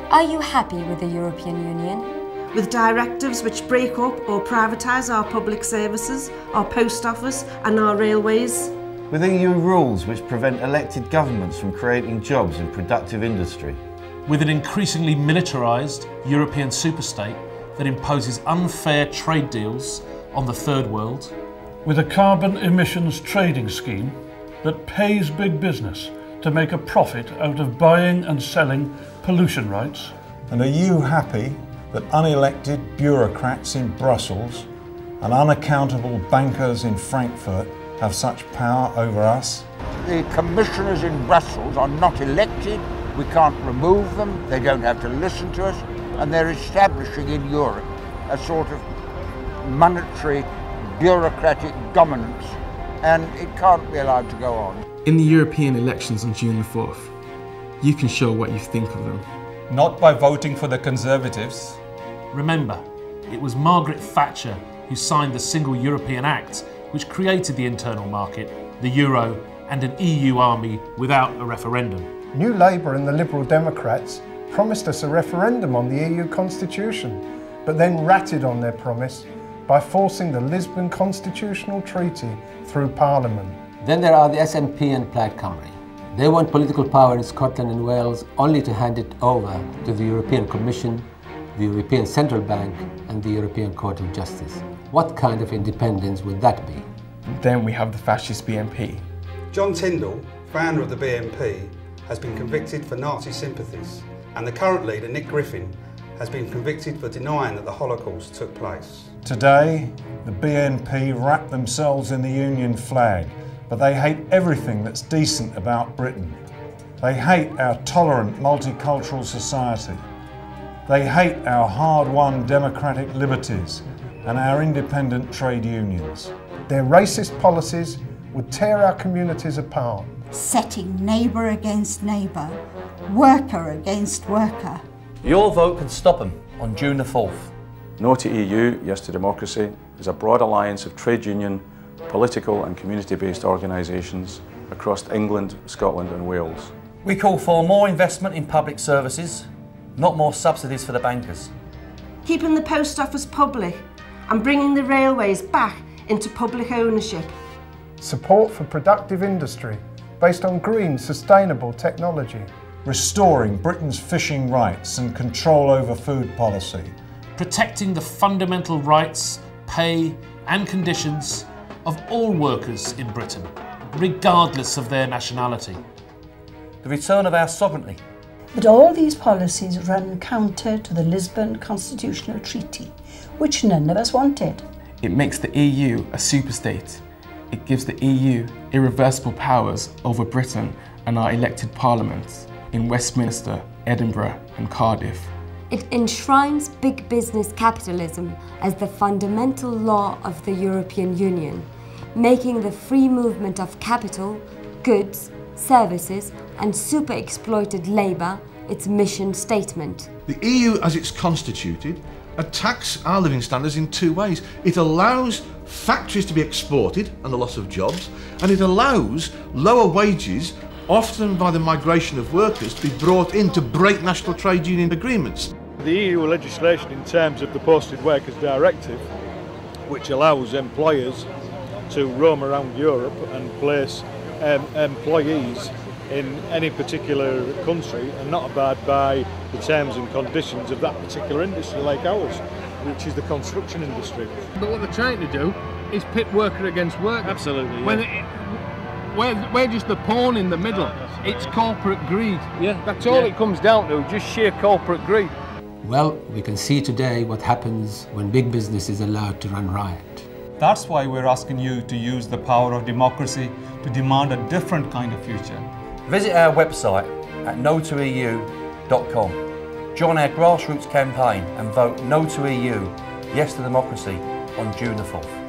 Are you happy with the European Union? With directives which break up or privatise our public services, our post office and our railways? With EU rules which prevent elected governments from creating jobs in productive industry? With an increasingly militarised European superstate that imposes unfair trade deals on the third world? With a carbon emissions trading scheme that pays big business to make a profit out of buying and selling pollution rights? And are you happy that unelected bureaucrats in Brussels and unaccountable bankers in Frankfurt have such power over us? The commissioners in Brussels are not elected, we can't remove them, they don't have to listen to us, and they're establishing in Europe a sort of monetary, bureaucratic dominance, and it can't be allowed to go on. In the European elections on June the 4th, you can show what you think of them. Not by voting for the Conservatives. Remember, it was Margaret Thatcher who signed the Single European Act, which created the internal market, the euro, and an EU army without a referendum. New Labour and the Liberal Democrats promised us a referendum on the EU constitution, but then ratted on their promise by forcing the Lisbon Constitutional Treaty through Parliament. Then there are the SNP and Plaid Cymru. They want political power in Scotland and Wales only to hand it over to the European Commission, the European Central Bank and the European Court of Justice. What kind of independence would that be? Then we have the fascist BNP. John Tyndall, founder of the BNP, has been convicted for Nazi sympathies, and the current leader, Nick Griffin, has been convicted for denying that the Holocaust took place. Today, the BNP wrap themselves in the Union flag, but they hate everything that's decent about Britain. They hate our tolerant multicultural society. They hate our hard-won democratic liberties and our independent trade unions. Their racist policies would tear our communities apart. Setting neighbour against neighbour, worker against worker. Your vote can stop them on June the 4th. No2EU, Yes to Democracy is a broad alliance of trade union, political and community-based organisations across England, Scotland and Wales. We call for more investment in public services, not more subsidies for the bankers. Keeping the post office public and bringing the railways back into public ownership. Support for productive industry based on green, sustainable technology. Restoring Britain's fishing rights and control over food policy. Protecting the fundamental rights, pay and conditions of all workers in Britain, regardless of their nationality. The return of our sovereignty. But all these policies run counter to the Lisbon Constitutional Treaty, which none of us wanted. It makes the EU a superstate. It gives the EU irreversible powers over Britain and our elected parliaments in Westminster, Edinburgh and Cardiff. It enshrines big business capitalism as the fundamental law of the European Union, making the free movement of capital, goods, services and super-exploited labour its mission statement. The EU, as it's constituted, attacks our living standards in two ways. It allows factories to be exported and the loss of jobs, and it allows lower wages, often by the migration of workers, to be brought in to break national trade union agreements. The EU legislation in terms of the Posted Workers Directive, which allows employers to roam around Europe and place employees in any particular country and not abide by the terms and conditions of that particular industry like ours, which is the construction industry. But what they're trying to do is pit worker against worker. Absolutely. Yeah. We're just the pawn in the middle. It's corporate greed. Yeah. That's all it comes down to, just sheer corporate greed. Well, we can see today what happens when big business is allowed to run riot. That's why we're asking you to use the power of democracy to demand a different kind of future. Visit our website at no2eu.com. Join our grassroots campaign and vote No2EU, Yes to Democracy on June the 4th.